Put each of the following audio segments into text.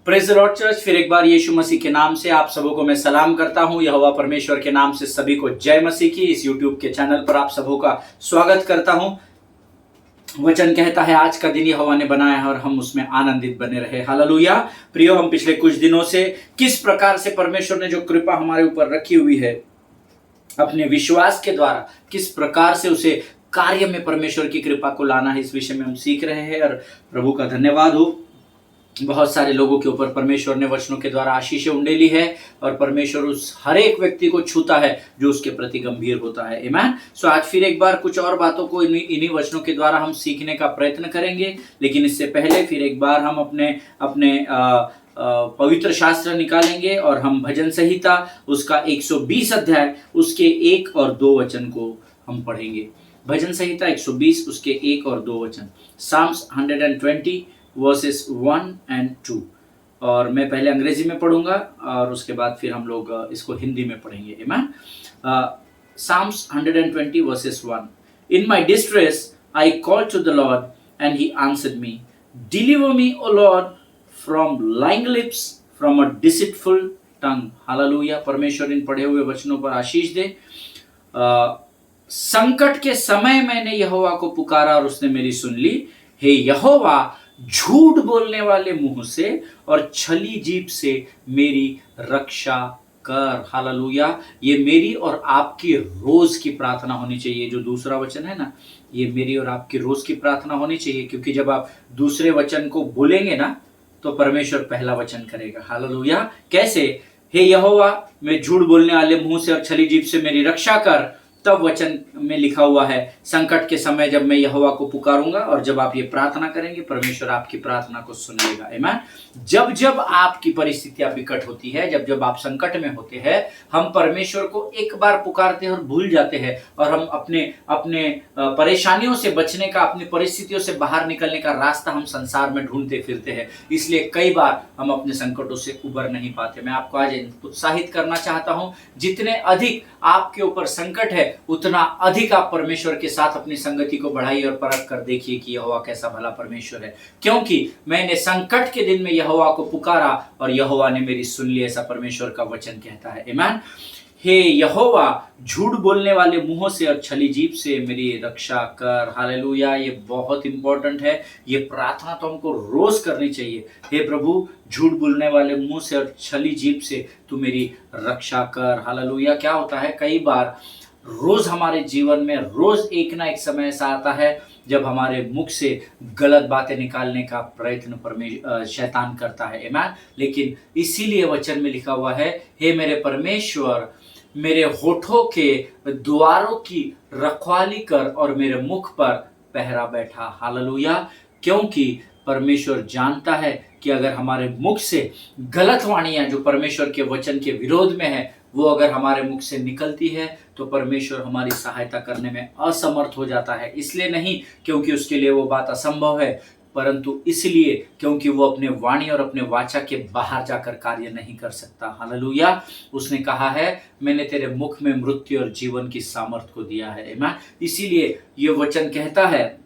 Praise the Lord church. फिर एक बार यीशु मसीह के नाम से आप सबों को मैं सलाम करता हूं। यहोवा परमेश्वर के नाम से सभी को जय मसीह की। इस यूट्यूब के चैनल पर आप सबों का स्वागत करता हूं। वचन कहता है आज का दिन यहोवा ने बनाया है और हम उसमें आनंदित बने रहे। हालेलुया। प्रियो, हम पिछले कुछ दिनों से किस प्रकार से परमेश्वर ने जो कृपा हमारे ऊपर रखी हुई है अपने विश्वास के द्वारा, किस प्रकार से उसे कार्य में परमेश्वर की कृपा को लाना है, इस विषय में हम सीख रहे हैं। और प्रभु का धन्यवाद हो, बहुत सारे लोगों के ऊपर परमेश्वर ने वचनों के द्वारा आशीषें उंडेली है और परमेश्वर उस हर एक व्यक्ति को छूता है जो उसके प्रति गंभीर होता है। आमीन। सो आज फिर एक बार कुछ और बातों को इन्हीं वचनों के द्वारा हम सीखने का प्रयत्न करेंगे, लेकिन इससे पहले फिर एक बार हम अपने पवित्र शास्त्र निकालेंगे और हम भजन संहिता उसका 120 अध्याय उसके 1 और 2 वचन को हम पढ़ेंगे। भजन संहिता 120 उसके 1 और 2 वचन, Psalms 120 वर्सेस 1 and 2। और मैं पहले अंग्रेजी में पढ़ूंगा और उसके बाद फिर हम लोग इसको हिंदी में पढ़ेंगे। आमीन। Psalms 120 verses 1। In my distress I called to the Lord and he answered me. Deliver me, O Lord, from lying lips, from a deceitful tongue। Hallelujah. परमेश्वर इन पढ़े हुए वचनों पर आशीष दे। संकट के समय मैंने यहोवा को पुकारा और उसने मेरी सुन ली। हे यहोवा, झूठ बोलने वाले मुंह से और छली जीभ से मेरी रक्षा कर। हालेलुया। ये मेरी और आपकी रोज की प्रार्थना होनी चाहिए। जो दूसरा वचन है ना, ये मेरी और आपकी रोज की प्रार्थना होनी चाहिए, क्योंकि जब आप दूसरे वचन को बोलेंगे ना तो परमेश्वर पहला वचन करेगा। हालेलुया। कैसे? हे यहोवा, मैं झूठ बोलने वाले मुंह से और छली जीभ से मेरी रक्षा कर। तब वचन में लिखा हुआ है, संकट के समय जब मैं यहोवा को पुकारूंगा और जब आप ये प्रार्थना करेंगे, परमेश्वर आपकी प्रार्थना को सुन लेगा। आमीन। जब जब आपकी परिस्थितियां विकट होती है, जब जब आप संकट में होते हैं, हम परमेश्वर को एक बार पुकारते हैं और भूल जाते हैं और हम अपने परेशानियों से बचने का, अपनी परिस्थितियों से बाहर निकलने का रास्ता हम संसार में ढूंढते फिरते हैं। इसलिए कई बार हम अपने संकटों से उबर नहीं पाते। मैं आपको आज उत्साहित करना चाहता हूं, जितने अधिक आपके ऊपर संकट है उतना अधिक आप परमेश्वर के साथ अपनी संगति को बढ़ाइए और परख कर देखिए कि यहोवा कैसा भला परमेश्वर है। क्योंकि मैंने संकट के दिन में यहोवा को पुकारा और यहोवा ने मेरी सुन ली, ऐसा परमेश्वर का वचन कहता है। आमीन। हे यहोवा, झूठ बोलने वाले मुंहों से और छली जीभ से मेरी रक्षा कर। हालेलुया। ये बहुत इंपॉर्टेंट है। ये प्रार्थना तो हमको रोज करनी चाहिए। हे प्रभु, झूठ बोलने वाले मुंह से और छली जीभ से तू मेरी रक्षा कर। हालेलुया। क्या होता है, कई बार रोज हमारे जीवन में रोज एक ना एक समय ऐसा आता है जब हमारे मुख से गलत बातें निकालने का प्रयत्न शैतान करता है। आमीन। लेकिन इसीलिए वचन में लिखा हुआ है, हे मेरे परमेश्वर, मेरे होठों के द्वारों की रखवाली कर और मेरे मुख पर पहरा बैठा। हालेलुया। क्योंकि परमेश्वर जानता है कि अगर हमारे मुख से गलत वाणियां जो परमेश्वर के वचन के विरोध में है, वो अगर हमारे मुख से निकलती है तो परमेश्वर हमारी सहायता करने में असमर्थ हो जाता है। इसलिए नहीं क्योंकि उसके लिए वो बात असंभव है, परंतु इसलिए क्योंकि वो अपने वाणी और अपने वाचा के बाहर जाकर कार्य नहीं कर सकता। हालेलुया। उसने कहा है, मैंने तेरे मुख में मृत्यु और जीवन की सामर्थ को दिया है। आमीन। इसीलिए ये वचन कहता है,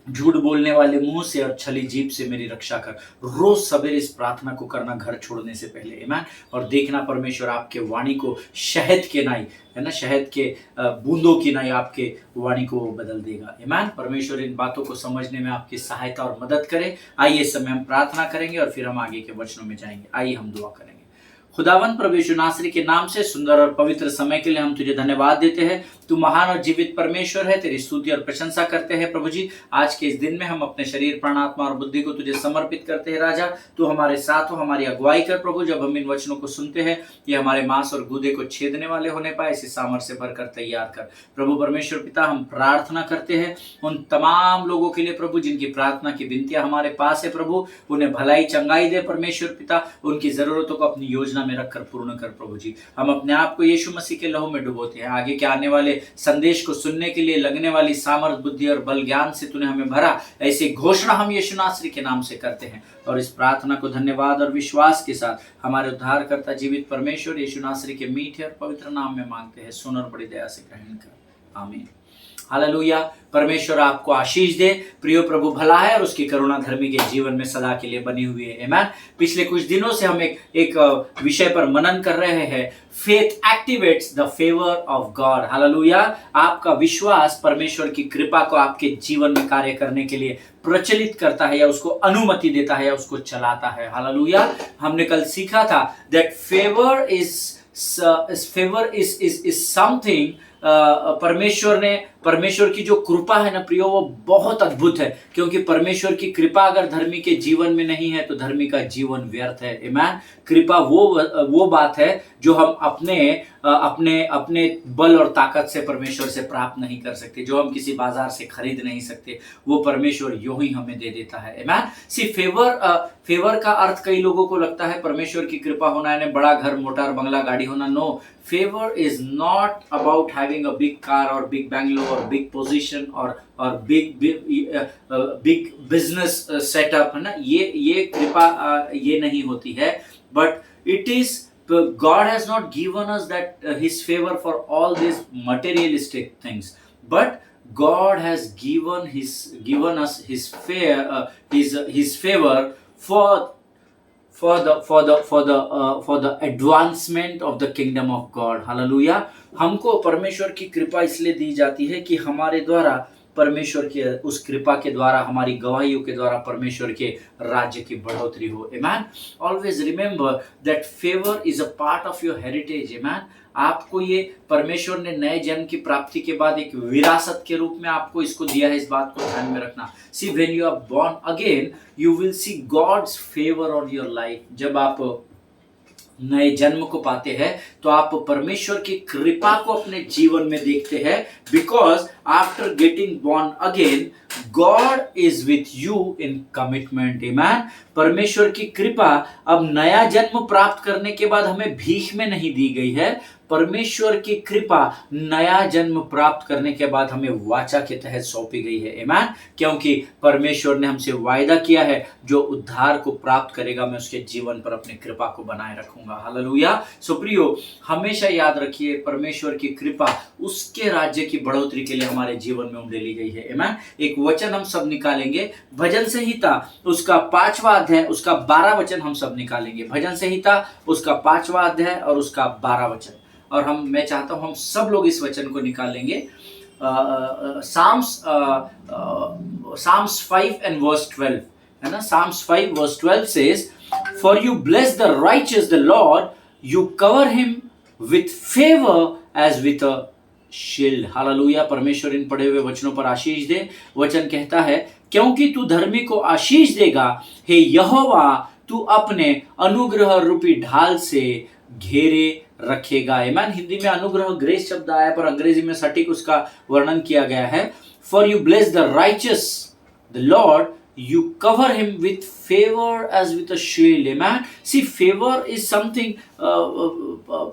झूठ बोलने वाले मुंह से और छली जीभ से मेरी रक्षा कर। रोज सवेरे इस प्रार्थना को करना घर छोड़ने से पहले। आमीन। और देखना परमेश्वर आपके वाणी को शहद के नाई, है ना, शहद के बूंदों की नाई आपके वाणी को बदल देगा। आमीन। परमेश्वर इन बातों को समझने में आपकी सहायता और मदद करे। आइए इस समय हम प्रार्थना करेंगे और फिर हम आगे के वचनों में जाएंगे। आइए हम दुआ करेंगे। खुदावंद प्रभु यीशु नासरी के नाम से सुंदर और पवित्र समय के लिए हम तुझे धन्यवाद देते हैं। तू महान और जीवित परमेश्वर है। तेरी स्तुति और प्रशंसा करते हैं प्रभु जी। आज के इस दिन में हम अपने शरीर, प्राण, आत्मा और बुद्धि को तुझे समर्पित करते हैं। राजा, तू हमारे साथ हो, हमारी अगुवाई कर प्रभु। जब हम इन वचनों को सुनते हैं, ये हमारे मांस और गूदे को छेदने वाले होने पाए, इसे सामर्थ्य से भरकर तैयार कर प्रभु। परमेश्वर पिता, हम प्रार्थना करते हैं उन तमाम लोगों के लिए प्रभु जिनकी प्रार्थना की विनतियां हमारे पास है प्रभु। उन्हें भलाई चंगाई दे परमेश्वर पिता। उनकी जरूरतों को अपनी योजना में रखकर पूर्ण कर प्रभु जी। हम अपने आप को यीशु मसीह के लहू में डुबोते हैं। आगे के आने वाले संदेश को सुनने के लिए लगने वाली सामर्थ, बुद्धि और बल ज्ञान से तूने हमें भरा, ऐसी घोषणा हम यीशु नासरी के नाम से करते हैं। और इस प्रार्थना को धन्यवाद और विश्वास के साथ हमारे उद्धारकर्ता जीवित परमेश्वर यीशु नासरी के मीठे और पवित्र नाम में मांगते हैं। सुन और बड़ी दया से ग्रहण कर। आमीन। हालेलुया। परमेश्वर आपको आशीष दे। प्रियो, प्रभु भला है और उसकी करुणा धर्मी के जीवन में सदा के लिए बनी हुई है। आमीन। पिछले कुछ दिनों से हम एक विषय पर मनन कर रहे हैं, faith activates the favour of God. Hallelujah. आपका विश्वास परमेश्वर की कृपा को आपके जीवन में कार्य करने के लिए प्रचलित करता है, या उसको अनुमति देता है, या उसको चलाता है। हालेलुया। हमने कल सीखा था दैट फेवर इज समथिंग, परमेश्वर की जो कृपा है ना प्रियो, वो बहुत अद्भुत है, क्योंकि परमेश्वर की कृपा अगर धर्मी के जीवन में नहीं है तो धर्मी का जीवन व्यर्थ है। आमीन। कृपा वो बात है जो हम अपने बल और ताकत से परमेश्वर से प्राप्त नहीं कर सकते, जो हम किसी बाजार से खरीद नहीं सकते, वो परमेश्वर यूं ही हमें दे देता है। आमीन। सी फेवर का अर्थ कई लोगों को लगता है परमेश्वर की कृपा होना यानी बड़ा घर, मोटर, बंगला, गाड़ी होना। No, favor is not about having a big car or big bungalow or big position or big business setup, है ना। ये कृपा ये नहीं होती है, but it is God has not given us that his favor for all these materialistic things, but God has given us his favor for the advancement of the kingdom of God. Hallelujah. हमको परमेश्वर की कृपा इसलिए दी जाती है कि हमारे द्वारा परमेश्वर के उस कृपा के द्वारा, हमारी गवाहियों के द्वारा परमेश्वर के राज्य की बढ़ोतरी हो। आमीन। Always remember that favour is a part of your heritage. आमीन। आपको ये परमेश्वर ने नए जन्म की प्राप्ति के बाद एक विरासत के रूप में आपको इसको दिया है। इस बात को ध्यान में रखना। See when you are born again you will see God's favour on your life. जब आप नए जन्म को पाते हैं तो आप परमेश्वर की कृपा को अपने जीवन में देखते हैं, because after getting born again God is with you in commitment. आमीन। परमेश्वर की कृपा अब नया जन्म प्राप्त करने के बाद हमें भीख में नहीं दी गई है। परमेश्वर की कृपा नया जन्म प्राप्त करने के बाद हमें वाचा के तहत सौंपी गई है। आमीन। क्योंकि परमेश्वर ने हमसे वायदा किया है, जो उद्धार को प्राप्त करेगा मैं उसके जीवन पर अपनी कृपा को बनाए रखूंगा। हालेलुया। सो प्रियो, हमेशा याद रखिए परमेश्वर की कृपा उसके राज्य की बढ़ोतरी के लिए हमारे जीवन में उंडेली गई है। आमीन। एक वचन हम सब निकालेंगे, भजन संहिता उसका 5वां अध्याय उसका 12 वचन हम सब निकालेंगे। भजन संहिता उसका 5वां अध्याय और उसका 12 वचन, और मैं चाहता हूं हम सब लोग इस वचन को निकालेंगे। Psalms 5 and verse 12, है ना। Psalms 5 verse 12 says, "For you bless the righteous, the Lord, you cover him with favor as with a shield." Hallelujah. परमेश्वर इन पढ़े हुए वचनों पर आशीष दे। वचन कहता है, क्योंकि तू धर्मी को आशीष देगा, हे यहोवा तू अपने अनुग्रह रूपी ढाल से घेरे रखेगा। आमीन। हिंदी में अनुग्रह ग्रेस शब्द आया, पर अंग्रेजी में सटीक उसका वर्णन किया गया है। For you bless the righteous, the Lord, you cover him with favor as with a shield. Amen. See, favor is something,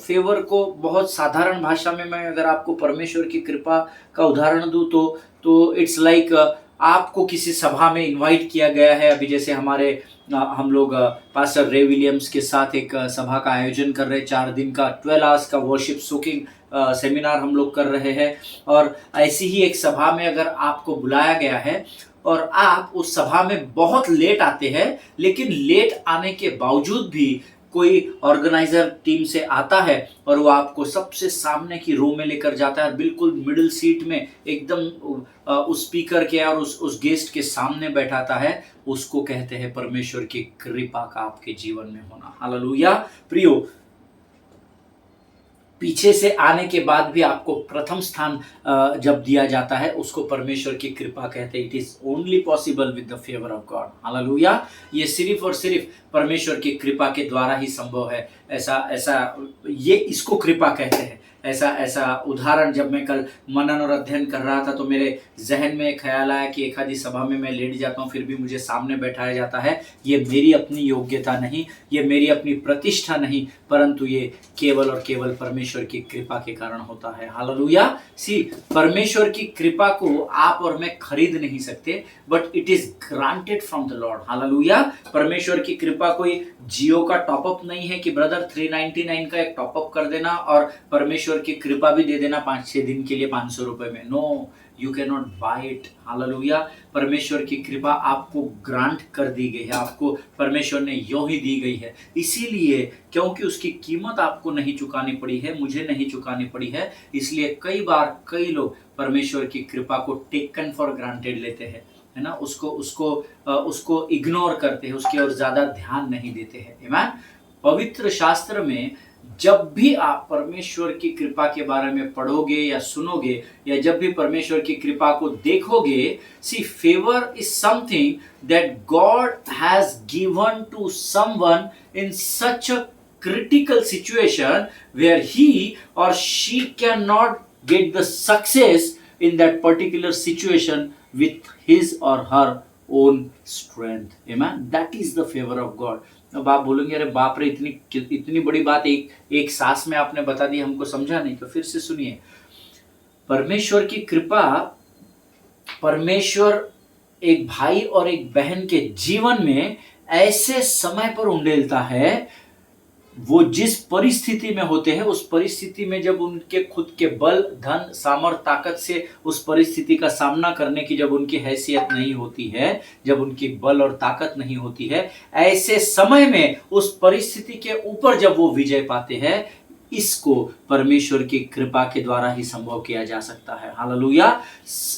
favor को बहुत साधारण भाषा में मैं अगर आपको परमेश्वर की कृपा का उदाहरण दूं तो इट्स लाइक आपको किसी सभा में इनवाइट किया गया है। अभी जैसे हम लोग पास्टर रे विलियम्स के साथ एक सभा का आयोजन कर रहे हैं, 4 दिन का 12 आवर्स का वर्शिप सोकिंग सेमिनार हम लोग कर रहे हैं। और ऐसी ही एक सभा में अगर आपको बुलाया गया है और आप उस सभा में बहुत लेट आते हैं, लेकिन लेट आने के बावजूद भी कोई ऑर्गेनाइजर टीम से आता है और वो आपको सबसे सामने की रो में लेकर जाता है, बिल्कुल मिडिल सीट में एकदम उस स्पीकर के और उस गेस्ट के सामने बैठाता है, उसको कहते हैं परमेश्वर की कृपा का आपके जीवन में होना। हालेलुया। प्रियो, पीछे से आने के बाद भी आपको प्रथम स्थान जब दिया जाता है, उसको परमेश्वर की कृपा कहते हैं। It is only possible with the favour of God. Hallelujah. ये सिर्फ और सिर्फ परमेश्वर की कृपा के द्वारा ही संभव है। ये इसको कृपा कहते हैं। ऐसा उदाहरण जब मैं कल मनन और अध्ययन कर रहा था तो मेरे जहन में ख्याल आया कि एक आधी सभा में मैं लेट जाता हूँ, फिर भी मुझे सामने बैठाया जाता है। ये मेरी अपनी योग्यता नहीं, ये मेरी अपनी प्रतिष्ठा नहीं, परंतु ये केवल और केवल परमेश्वर की कृपा के कारण होता है। हालेलुया। सी, परमेश्वर की कृपा को आप और मैं खरीद नहीं सकते, but it is granted from the Lord. Hallelujah. परमेश्वर की कृपा कोई जियो का टॉपअप नहीं है कि ब्रदर 399 का एक टॉपअप कर देना और परमेश्वर की कृपा भी दे देना 5-6 दिन के लिए 500 रुपए में। No, you can not buy it. Hallelujah. परमेश्वर की कृपा आपको ग्रांट कर दी गई है, आपको परमेश्वर ने यूं ही दी गई है, इसीलिए क्योंकि उसकी कीमत आपको नहीं चुकानी पड़ी है, मुझे नहीं चुकानी पड़ी है, इसलिए कई बार कई लोग परमेश्वर की कृपा को टेकन फॉर ग्रांटेड लेते हैं, है ना, उसको इग्नोर करते हैं, उसकी ओर ज्यादा ध्यान नहीं देते हैं। आमीन। पवित्र शास्त्र में जब भी आप परमेश्वर की कृपा के बारे में पढ़ोगे या सुनोगे, या जब भी परमेश्वर की कृपा को देखोगे, see favour is something that God has given to someone in such a critical situation where he or she cannot get the success in that particular situation with his or her own strength. Amen. That is the favor of God. अब आप बोलेंगे अरे बाप रे, इतनी बड़ी बात एक सांस में आपने बता दी, हमको समझा नहीं। तो फिर से सुनिए, परमेश्वर की कृपा, परमेश्वर एक भाई और एक बहन के जीवन में ऐसे समय पर उंडेलता है, वो जिस परिस्थिति में होते हैं, उस परिस्थिति में जब उनके खुद के बल, धन, सामर्थ, ताकत से उस परिस्थिति का सामना करने की जब उनकी हैसियत नहीं होती है, जब उनकी बल और ताकत नहीं होती है, ऐसे समय में उस परिस्थिति के ऊपर जब वो विजय पाते हैं, इसको परमेश्वर की कृपा के द्वारा ही संभव किया जा सकता है। Hallelujah.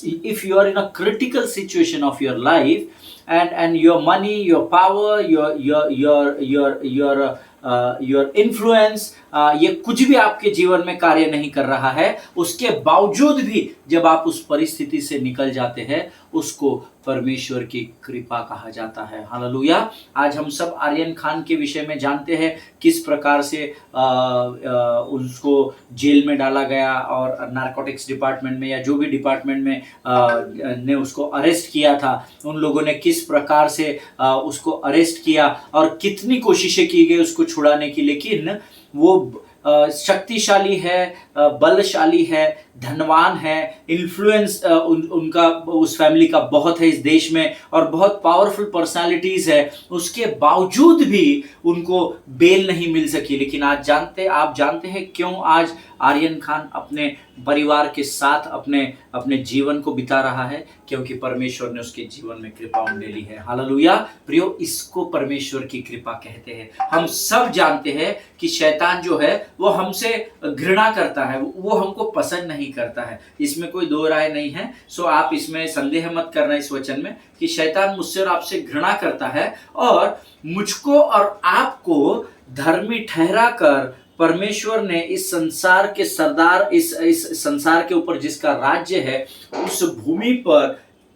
If you are in a critical situation of your life and your money, your power, your influence, ये कुछ भी आपके जीवन में कार्य नहीं कर रहा है, उसके बावजूद भी जब आप उस परिस्थिति से निकल जाते हैं, उसको परमेश्वर की कृपा कहा जाता है। हालेलुया। आज हम सब आर्यन खान के विषय में जानते हैं, किस प्रकार से उसको जेल में डाला गया और नारकोटिक्स डिपार्टमेंट में या जो भी डिपार्टमेंट में ने उसको अरेस्ट किया था, उन लोगों ने किस प्रकार से उसको अरेस्ट किया और कितनी कोशिशें की गई उसको छुड़ाने की, लेकिन वो शक्तिशाली है, बलशाली है, धनवान है, इन्फ्लुएंस उनका उस फैमिली का बहुत है इस देश में, और बहुत पावरफुल पर्सनालिटीज है, उसके बावजूद भी उनको बेल नहीं मिल सकी। लेकिन आप जानते हैं क्यों आज आर्यन खान अपने परिवार के साथ अपने जीवन को बिता रहा है? क्योंकि परमेश्वर ने उसके जीवन में कृपा उंडेली है। हालेलुया। प्रियो, इसको परमेश्वर की कृपा कहते हैं। हम सब जानते हैं कि शैतान जो है वो हमसे घृणा करता है, वो हमको पसंद नहीं करता है, इसमें कोई दो राय नहीं है। सो आप इसमें संदेह मत करना इस वचन में कि शैतान मुझसे और आपसे घृणा करता है, और मुझको और आपको धर्मी ठहरा कर परमेश्वर ने इस संसार के सरदार, इस संसार के ऊपर जिसका राज्य है, उस भूमि पर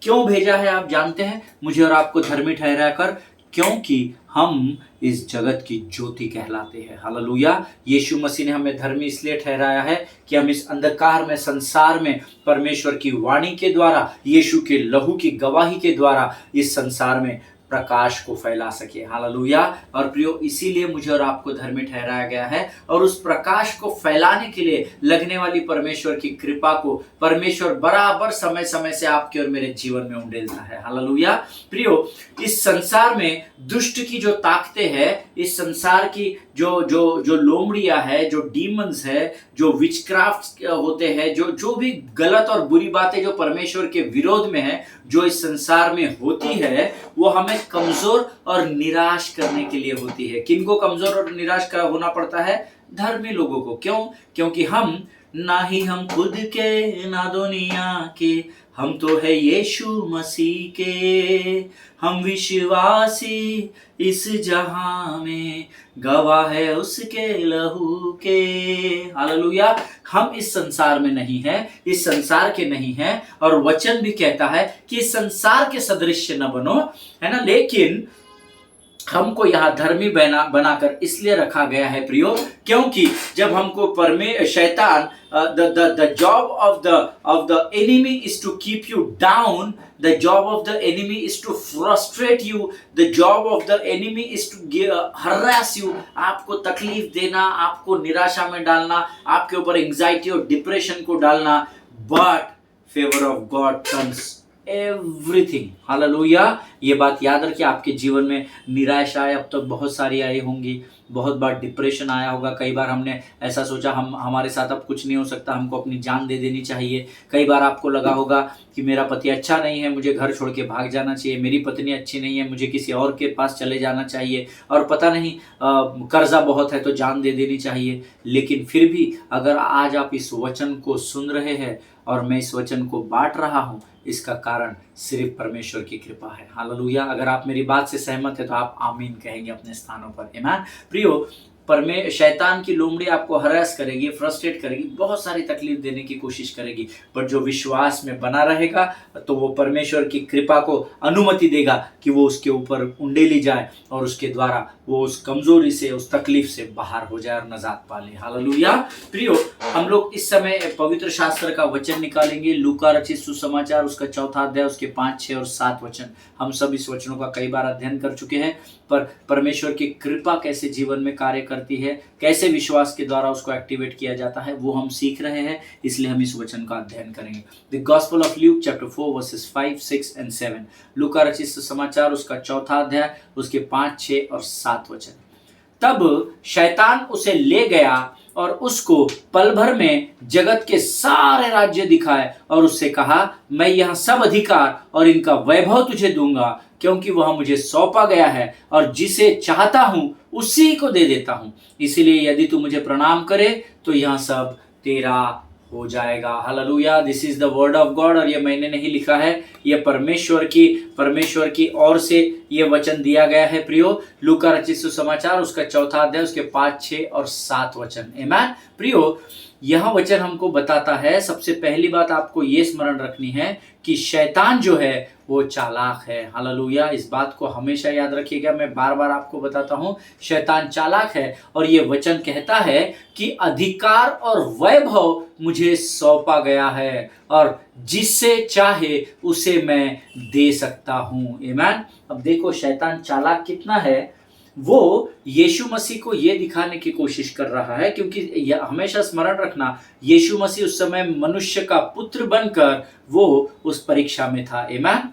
क्यों भेजा है? आप जानते हैं, मुझे और आपको धर्मी ठहरा कर, क्योंकि हम इस जगत की ज्योति कहलाते हैं। हालेलुया। यीशु मसीह ने हमें धर्मी इसलिए ठहराया है कि हम इस अंधकार में, संसार में परमेश्वर की वाणी के द्वारा, यीशु के लहू की गवाही के द्वारा इस संसार में प्रकाश को फैला सके। हालेलुया। और प्रियो, इसीलिए मुझे और आपको धर्मी ठहराया गया है, और उस प्रकाश को फैलाने के लिए लगने वाली परमेश्वर की कृपा को परमेश्वर बराबर समय समय से आपके और मेरे जीवन में उंडेलता है। हालेलुया। प्रियो, इस संसार में दुष्ट की जो ताकतें हैं, इस संसार की जो लोमड़ियां है, जो डीमंस है, जो विचक्राफ्ट होते हैं, जो भी गलत और बुरी बातें जो परमेश्वर के विरोध में है, जो इस संसार में होती है, वो हमें कमजोर और निराश करने के लिए होती है। किनको कमजोर और निराश होना पड़ता है? धर्मी लोगों को। क्यों? क्योंकि हम ना ही हम खुद के, ना दुनिया के, हम तो है यीशु मसीह के, हम विश्वासी इस जहां में, गवाह है उसके लहू के। हालेलुया। हम इस संसार में नहीं है, इस संसार के नहीं है, और वचन भी कहता है कि इस संसार के सदृश न बनो, है ना। लेकिन हमको यहाँ धर्मी बनाकर इसलिए रखा गया है प्रियो, क्योंकि जब हमको शैतान, the job of the enemy is to keep you down, the job of the enemy is to frustrate you, the job of the enemy is to harass you, आपको तकलीफ देना, आपको निराशा में डालना, आपके ऊपर एंजाइटी और डिप्रेशन को डालना। But favor of God comes everything. Hallelujah. ये बात याद रखिए, आपके जीवन में निराशाएं अब तक बहुत सारी आई होंगी, बहुत बार डिप्रेशन आया होगा, कई बार हमने ऐसा सोचा हमारे साथ अब कुछ नहीं हो सकता, हमको अपनी जान दे देनी चाहिए। कई बार आपको लगा होगा कि मेरा पति अच्छा नहीं है, मुझे घर छोड़ के भाग जाना चाहिए, मेरी पत्नी अच्छी नहीं है, मुझे किसी और के पास चले जाना चाहिए, और पता नहीं कर्जा बहुत है तो जान दे देनी चाहिए। लेकिन फिर भी अगर आज आप इस वचन को सुन रहे हैं और मैं इस वचन को बांट रहा हूं, इसका कारण सिर्फ परमेश्वर की कृपा है। हालेलुया। अगर आप मेरी बात से सहमत है तो आप आमीन कहेंगे अपने स्थानों पर। आमीन। प्रियो, शैतान की लोमड़ी आपको हरास करेगी, फ्रस्ट्रेट करेगी, बहुत सारी तकलीफ देने की कोशिश करेगी, पर जो विश्वास में बना रहेगा तो वो परमेश्वर की कृपा को अनुमति देगा कि वो उसके ऊपर उंडेली जाए और उसके द्वारा वो उस कमजोरी से, उस तकलीफ से बाहर हो जाए और नजात पाले। हालेलुया। प्रियो, हम लोग इस समय पवित्र शास्त्र का वचन निकालेंगे, लूका रचित सुसमाचार उसका 4 अध्याय उसके 5, 6 और 7 वचन। हम सब इस वचनों का कई बार अध्ययन कर चुके हैं, पर परमेश्वर की कृपा कैसे जीवन में कार्य करती है, कैसे विश्वास के द्वारा उसको एक्टिवेट किया जाता है, वो हम सीख रहे हैं, इसलिए हम इस वचन का अध्ययन करेंगे। The gospel of Luke chapter 4 versus 5, 6 and 7। लूका रचित सुसमाचार उसका 4 अध्याय उसके 5, 6 और 7 वचन। तब शैतान उसे ले गया और उसको पल भर में जगत के सारे राज्य दिखाए और उससे कहा, मैं यह सब अधिकार और इनका वैभव तुझे दूंगा, क्योंकि वह मुझे सौंपा गया है और जिसे चाहता हूं उसी को दे देता हूं। इसीलिए यदि तू मुझे प्रणाम करे तो यह सब तेरा हो जाएगा। Hallelujah. This is the word of God. और ये मैंने नहीं लिखा है, ये परमेश्वर की ओर से ये वचन दिया गया है। प्रियो, लूका रचित सुसमाचार उसका 4 अध्याय उसके 5, 6 और 7 वचन। आमीन। प्रियो, यह वचन हमको बताता है, सबसे पहली बात आपको ये स्मरण रखनी है कि शैतान जो है वो चालाक है। हालेलुया। इस बात को हमेशा याद रखिएगा, मैं बार बार आपको बताता हूं, शैतान चालाक है। और ये वचन कहता है कि अधिकार और वैभव मुझे सौंपा गया है और जिससे चाहे उसे मैं दे सकता हूं। आमीन। अब देखो शैतान चालाक कितना है, वो यीशु मसीह को ये दिखाने की कोशिश कर रहा है, क्योंकि हमेशा स्मरण रखना, यीशु मसीह उस समय मनुष्य का पुत्र बनकर वो उस परीक्षा में था। आमीन।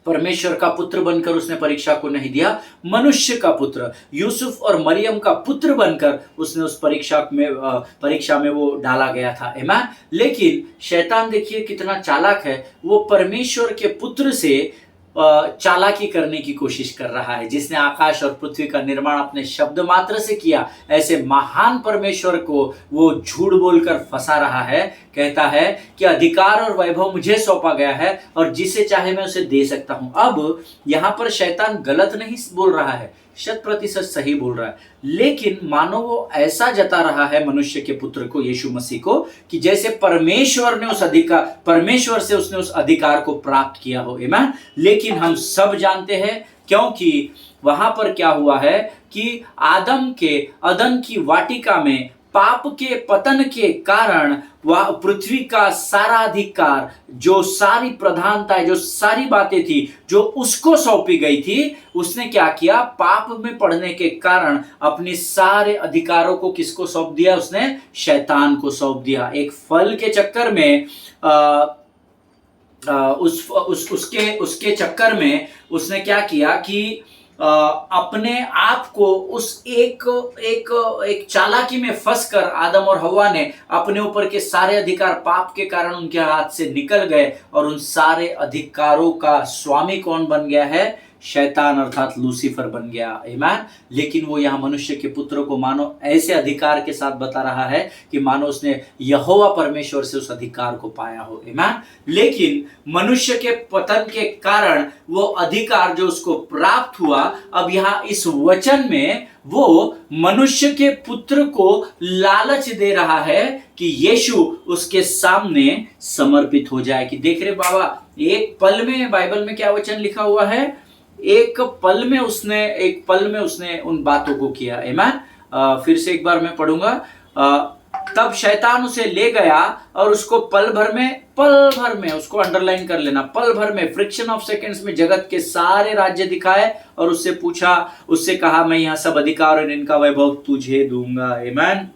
परमेश्वर का पुत्र बनकर उसने परीक्षा को नहीं दिया, मनुष्य का पुत्र यूसुफ और मरियम का पुत्र बनकर उसने उस परीक्षा में वो डाला गया था। आमीन। लेकिन शैतान देखिए कितना चालाक है, वो परमेश्वर के पुत्र से चालाकी करने की कोशिश कर रहा है। जिसने आकाश और पृथ्वी का निर्माण अपने शब्द मात्र से किया, ऐसे महान परमेश्वर को वो झूठ बोलकर फंसा रहा है। कहता है कि अधिकार और वैभव मुझे सौंपा गया है और जिसे चाहे मैं उसे दे सकता हूं। अब यहां पर शैतान गलत नहीं बोल रहा है, 100% सही बोल रहा है, लेकिन मानो वो ऐसा जता रहा है मनुष्य के पुत्र को, यीशु मसीह को, कि जैसे परमेश्वर से उसने उस अधिकार को प्राप्त किया हो। आमीन। लेकिन हम सब जानते हैं, क्योंकि वहां पर क्या हुआ है कि आदम के अदन की वाटिका में पाप के पतन के कारण वह पृथ्वी का सारा अधिकार, जो सारी प्रधानता, जो सारी बातें थी जो उसको सौंपी गई थी, उसने क्या किया, पाप में पड़ने के कारण अपने सारे अधिकारों को किसको सौंप दिया, उसने शैतान को सौंप दिया। एक फल के चक्कर में उसके चक्कर में उसने क्या किया कि अपने आप को उस एक चालाकी में फंसकर आदम और हव्वा ने अपने ऊपर के सारे अधिकार पाप के कारण उनके हाथ से निकल गए और उन सारे अधिकारों का स्वामी कौन बन गया है, शैतान अर्थात लूसीफर बन गया। आमीन। लेकिन वो यहाँ मनुष्य के पुत्र को मानो ऐसे अधिकार के साथ बता रहा है कि मानो उसने यहोवा परमेश्वर से उस अधिकार को पाया हो। आमीन। लेकिन मनुष्य के पतन के कारण वो अधिकार जो उसको प्राप्त हुआ, अब यहाँ इस वचन में वो मनुष्य के पुत्र को लालच दे रहा है कि यीशु उसके सामने समर्पित हो जाए। कि देख रहे बाबा, एक पल में, बाइबल में क्या वचन लिखा हुआ है, एक पल में उसने उन बातों को किया। आमीन। फिर से एक बार मैं पढ़ूंगा। तब शैतान उसे ले गया और उसको पल भर में उसको अंडरलाइन कर लेना, पल भर में, फ्रिक्शन ऑफ सेकंड्स में जगत के सारे राज्य दिखाए और उससे कहा, मैं यहां सब अधिकार और इनका वैभव तुझे दूंगा। आमीन।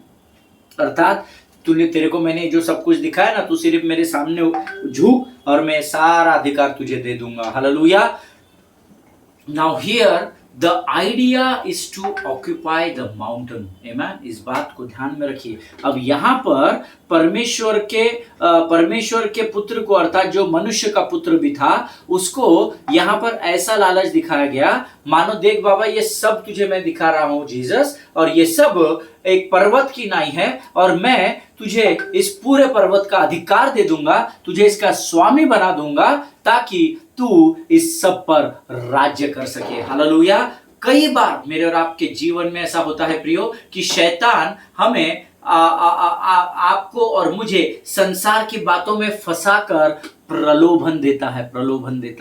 अर्थात तूने तेरे को मैंने जो सब कुछ दिखाया ना, तू सिर्फ मेरे सामने झुक और मैं सारा अधिकार तुझे दे दूंगा। Hallelujah. Now here the idea is to occupy the mountain. Amen. इस बात को ध्यान में रखिए। अब यहाँ पर परमेश्वर के पुत्र को, अर्थात जो मनुष्य का पुत्र भी था, उसको यहाँ पर ऐसा लालच दिखाया गया, मानो देख बाबा ये सब तुझे मैं दिखा रहा हूँ जीसस, और ये सब एक पर्वत की नाई है और मैं तुझे इस पूरे पर्वत का अधिकार दे दूंगा, तुझे इसका स्वामी बना दूंगा ताकि तू इस सब पर राज्य कर सके। हालेलुया। कई बार मेरे और आपके जीवन में ऐसा होता है प्रियो कि शैतान हमें आपको और मुझे संसार की बातों में फंसाकर प्रलोभन देता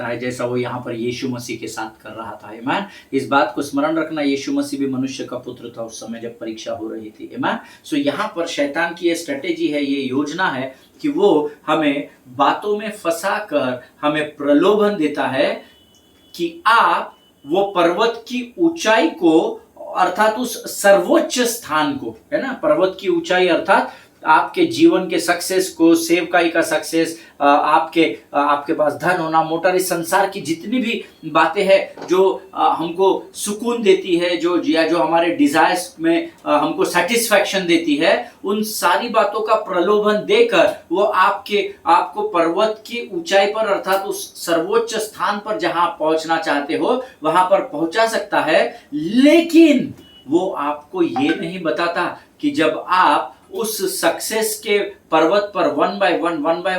है, जैसा वो यहाँ पर यीशु मसीह के साथ कर रहा था। आमीन। इस बात को स्मरण रखना, यीशु मसीह भी मनुष्य का पुत्र था उस समय जब परीक्षा हो रही थी। आमीन। सो यहाँ पर शैतान की ये स्ट्रेटेजी है, ये योजना है कि वो हमें बातों में फंसाकर हमें प्रलोभन देता है कि आप वो पर्वत की ऊंचाई को, अर्थात उस सर्वोच्च स्थान को, है ना, पर्वत की ऊंचाई अर्थात आपके जीवन के सक्सेस को, सेवकाई का सक्सेस, आपके पास धन होना, मोटर, इस संसार की जितनी भी बातें हैं जो हमको सुकून देती है, जो हमारे डिजायर्स में हमको सेटिस्फैक्शन देती है, उन सारी बातों का प्रलोभन देकर वो आपको पर्वत की ऊंचाई पर, अर्थात उस सर्वोच्च स्थान पर जहां पहुंचना चाहते हो वहां पर पहुंचा सकता है। लेकिन वो आपको ये नहीं बताता कि जब आप उस सक्सेस के पर्वत पर वन बाय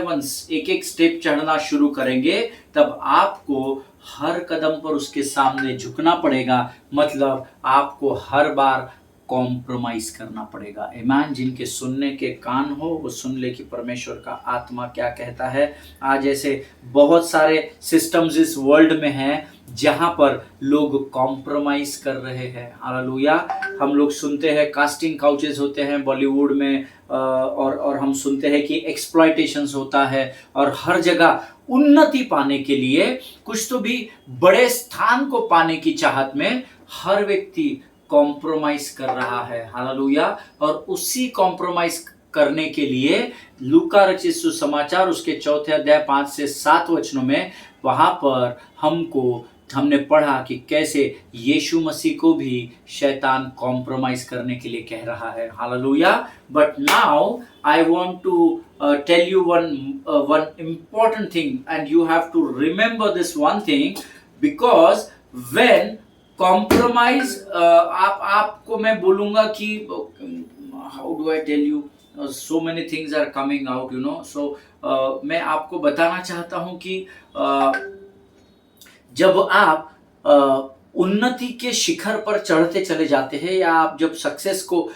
वन एक एक स्टेप चढ़ना शुरू करेंगे, तब आपको हर कदम पर उसके सामने झुकना पड़ेगा। मतलब आपको हर बार कॉम्प्रोमाइज करना पड़ेगा। आमीन। जिनके सुनने के कान हो वो सुन ले कि परमेश्वर का आत्मा क्या कहता है। आज ऐसे बहुत सारे सिस्टम्स इस वर्ल्ड में हैं जहां पर लोग कॉम्प्रोमाइज कर रहे हैं। हालेलुया। हम लोग सुनते हैं कास्टिंग काउचेस होते हैं बॉलीवुड में, और हम सुनते हैं कि एक्सप्लॉयटेशंस होता है, और हर जगह उन्नति पाने के लिए, कुछ तो भी बड़े स्थान को पाने की चाहत में हर व्यक्ति कॉम्प्रोमाइज कर रहा है। हालेलुया। और उसी कॉम्प्रोमाइज करने के लिए लूका रचित सुसमाचार उसके 4 अध्याय 5 से 7 वचनों में वहां पर हमने पढ़ा कि कैसे यीशु मसीह को भी शैतान कॉम्प्रोमाइज करने के लिए कह रहा है। Hallelujah. But now I want to tell you one important thing, and you have to remember this one thing, because when compromise, आपको मैं बोलूंगा कि how do I tell you, so many things are coming out, you know. So मैं आपको बताना चाहता हूं कि जब आप उन्नति के शिखर पर चढ़ते चले जाते हैं, या आप जब सक्सेस को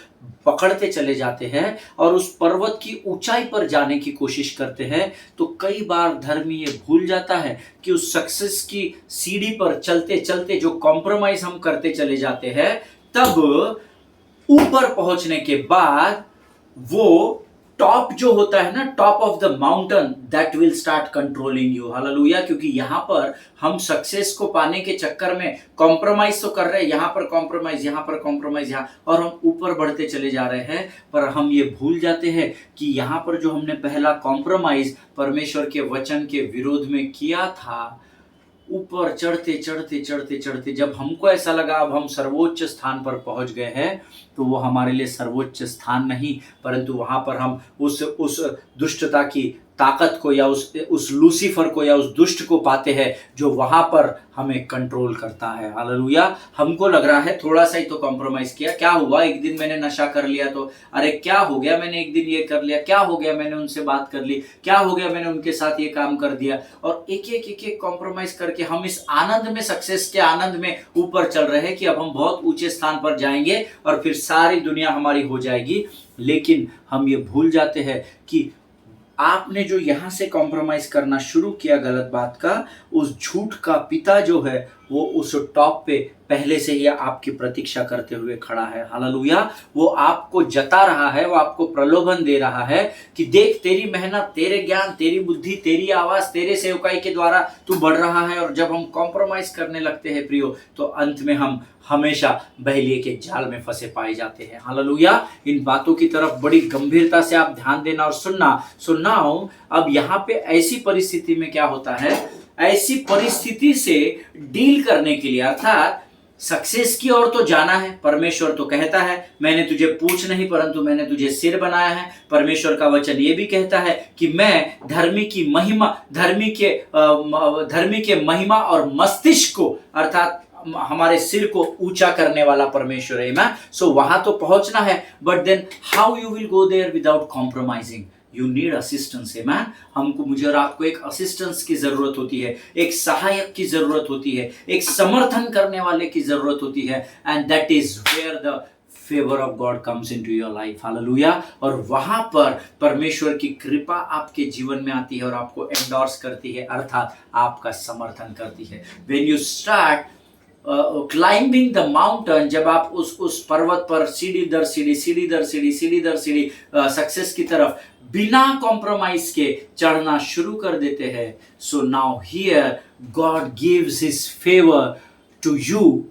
पकड़ते चले जाते हैं और उस पर्वत की ऊंचाई पर जाने की कोशिश करते हैं, तो कई बार धर्मी ये भूल जाता है कि उस सक्सेस की सीढ़ी पर चलते चलते जो कॉम्प्रोमाइज हम करते चले जाते हैं, तब ऊपर पहुंचने के बाद वो टॉप जो होता है ना, top of the mountain, that will start controlling you. Hallelujah. क्योंकि यहाँ पर हम सक्सेस को पाने के चक्कर में कॉम्प्रोमाइज तो कर रहे हैं, यहाँ पर कॉम्प्रोमाइज, यहाँ पर कॉम्प्रोमाइज, यहाँ, और हम ऊपर बढ़ते चले जा रहे हैं, पर हम ये भूल जाते हैं कि यहाँ पर जो हमने पहला कॉम्प्रोमाइज परमेश्वर के वचन के विरोध में किया था, ऊपर चढ़ते चढ़ते चढ़ते चढ़ते जब हमको ऐसा लगा अब हम सर्वोच्च स्थान पर पहुंच गए हैं, तो वो हमारे लिए सर्वोच्च स्थान नहीं, परंतु वहां पर हम उस दुष्टता की ताकत को, या उस लूसीफर को, या उस दुष्ट को पाते हैं जो वहां पर हमें कंट्रोल करता है। हालेलुया। हमको लग रहा है थोड़ा सा ही तो कॉम्प्रोमाइज किया, क्या हुआ, एक दिन मैंने नशा कर लिया तो, अरे क्या हो गया, मैंने एक दिन ये कर लिया, क्या हो गया, मैंने उनसे बात कर ली, क्या हो गया, मैंने उनके साथ ये काम कर दिया, और एक एक कॉम्प्रोमाइज करके हम इस आनंद में, सक्सेस के आनंद में ऊपर चल रहे हैं कि अब हम बहुत ऊंचे स्थान पर जाएंगे और फिर सारी दुनिया हमारी हो जाएगी। लेकिन हम ये भूल जाते हैं कि आपने जो यहां से कॉम्प्रोमाइज करना शुरू किया गलत बात का, उस झूठ का पिता जो है वो उस टॉप पे पहले से ही आपकी प्रतीक्षा करते हुए खड़ा है। हालेलुया। वो आपको जता रहा है, वो आपको प्रलोभन दे रहा है कि देख तेरी मेहनत, तेरे ज्ञान, तेरी बुद्धि, तेरी आवाज, तेरे सेवकाई के द्वारा तू बढ़ रहा है। और जब हम कॉम्प्रोमाइज करने लगते हैं प्रियो, तो अंत में हम हमेशा बहेलिए के जाल में फंसे पाए जाते हैं। हालेलुया। इन बातों की तरफ बड़ी गंभीरता से आप ध्यान देना और सुनना हो। अब यहाँ पे ऐसी परिस्थिति में क्या होता है, ऐसी परिस्थिति से डील करने के लिए, अर्थात सक्सेस की ओर तो जाना है। परमेश्वर तो कहता है मैंने तुझे पूंछ नहीं परंतु मैंने तुझे सिर बनाया है। परमेश्वर का वचन ये भी कहता है कि मैं धर्मी के महिमा और मस्तिष्क को, अर्थात हमारे सिर को ऊंचा करने वाला परमेश्वर है। मैं वहां तो पहुंचना है, but then how you will go there without compromising? You need assistance है मैन। हमको, मुझे और आपको एक असिस्टेंस की जरूरत होती है, एक सहायक की जरूरत होती है, एक समर्थन करने वाले की जरूरत होती है। And that is where the favour of God comes into your life. Hallelujah. और वहां पर परमेश्वर की कृपा आपके जीवन में आती है और आपको एंडोर्स करती है, अर्थात आपका समर्थन करती है। When you start climbing the mountain, जब आप उस पर्वत पर सीढ़ी दर सीढ़ी सक्सेस की तरफ बिना कॉम्प्रोमाइज के चढ़ना शुरू कर देते हैं, so now here God gives his favour to you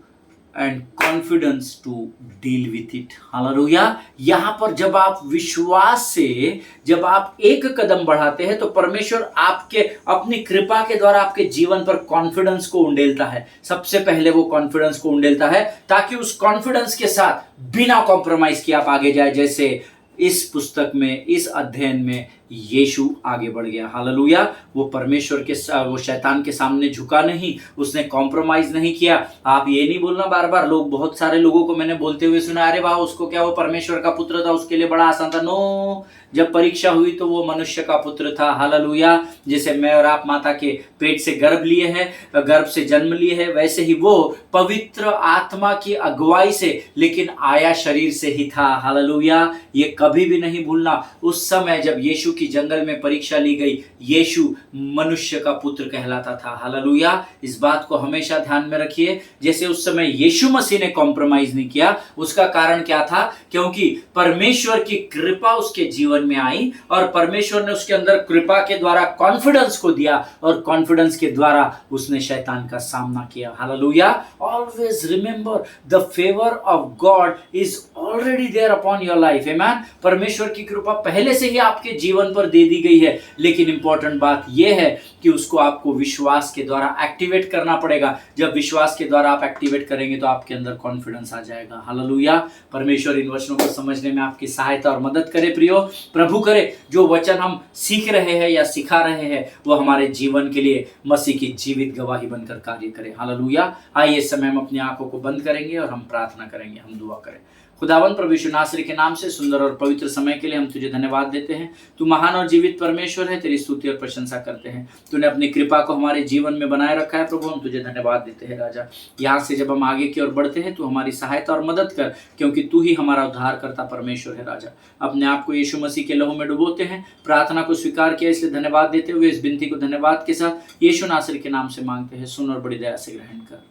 and confidence to deal with it. Hallelujah. यहां पर जब आप विश्वास से जब आप एक कदम बढ़ाते हैं, तो परमेश्वर आपके अपनी कृपा के द्वारा आपके जीवन पर कॉन्फिडेंस को उंडेलता है। सबसे पहले वो कॉन्फिडेंस को उंडेलता है ताकि उस कॉन्फिडेंस के साथ बिना कॉम्प्रोमाइज किए आप आगे जाए। जैसे इस पुस्तक में, इस अध्ययन में यीशु आगे बढ़ गया। हालेलुया। वो परमेश्वर के, वो शैतान के सामने झुका नहीं, उसने कॉम्प्रोमाइज नहीं किया। आप ये नहीं बोलना बार बार, लोग, बहुत सारे लोगों को मैंने बोलते हुए सुना, अरे वाह उसको क्या, वो परमेश्वर का पुत्र था, उसके लिए बड़ा आसान था। नो, जब परीक्षा हुई तो वो मनुष्य का पुत्र था। हालेलुया। जैसे मैं और आप माता के पेट से गर्भ लिए हैं, गर्भ से जन्म लिए हैं, वैसे ही वो पवित्र आत्मा की अगुवाई से, लेकिन आया शरीर से ही था। हालेलुया। ये कभी भी नहीं भूलना, उस समय जब यीशु की जंगल में परीक्षा ली गई, यीशु मनुष्य का पुत्र कहलाता था। हालेलुया। इस बात को हमेशा ध्यान में रखिए। जैसे उस समय यीशु मसीह ने कॉम्प्रोमाइज नहीं किया, उसका कारण क्या था? क्योंकि परमेश्वर की कृपा उसके जीवन में आई और परमेश्वर ने उसके अंदर कृपा के द्वारा कॉन्फिडेंस को दिया और कॉन्फिडेंस के द्वारा उसने शैतान का सामना किया। Hallelujah. Always remember the favour of God is already there upon your life. Amen. परमेश्वर की कृपा पहले से ही आपके जीवन पर दे दी गई है, लेकिन इंपॉर्टेंट बात यह है कि उसको आपको विश्वास के द्वारा एक्टिवेट करना पड़ेगा। जब विश्वास के द्वारा आप एक्टिवेट करेंगे तो आपके अंदर कॉन्फिडेंस आ जाएगा। हालेलुया। परमेश्वर इन वचनों को समझने में आपकी सहायता और मदद करे। प्रियो, प्रभु करे जो वचन हम सीख रहे हैं या सिखा रहे हैं वो हमारे जीवन के लिए मसीह की जीवित गवाही बनकर कार्य करे। हालेलुया। आइए इस समय हम अपनी आंखों को बंद करेंगे और हम प्रार्थना करेंगे, हम दुआ करें। खुदावंद प्रभु यीशु नासरी के नाम से सुंदर और पवित्र समय के लिए हम तुझे धन्यवाद देते हैं। तू महान और जीवित परमेश्वर है, तेरी स्तुति और प्रशंसा करते हैं। तूने अपनी कृपा को हमारे जीवन में बनाए रखा है प्रभु, हम तुझे धन्यवाद देते हैं राजा। यहाँ से जब हम आगे की ओर बढ़ते हैं, तू हमारी सहायता और मदद कर, क्योंकि तू ही हमारा उद्धार करता परमेश्वर है राजा। अपने आप को यीशु मसीह के लहू में डुबोते हैं, प्रार्थना को स्वीकार किया इसलिए धन्यवाद देते हुए इस विनती को धन्यवाद के साथ यीशु नासरी के नाम से मांगते हैं, सुन और बड़ी दया से ग्रहण कर।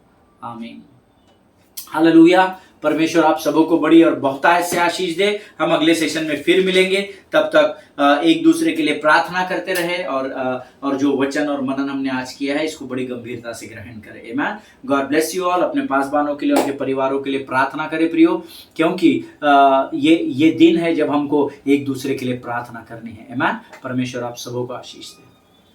आमीन। हालेलुया। परमेश्वर आप सबों को बड़ी और बहुतायत से आशीष दे। हम अगले सेशन में फिर मिलेंगे, तब तक एक दूसरे के लिए प्रार्थना करते रहे और जो वचन और मनन हमने आज किया है इसको बड़ी गंभीरता से ग्रहण करें। आमीन। God bless you all. अपने पासवानों के लिए, उनके परिवारों के लिए प्रार्थना करें प्रियो, क्योंकि ये दिन है जब हमको एक दूसरे के लिए प्रार्थना करनी है। आमीन। परमेश्वर आप सबों को आशीष दे।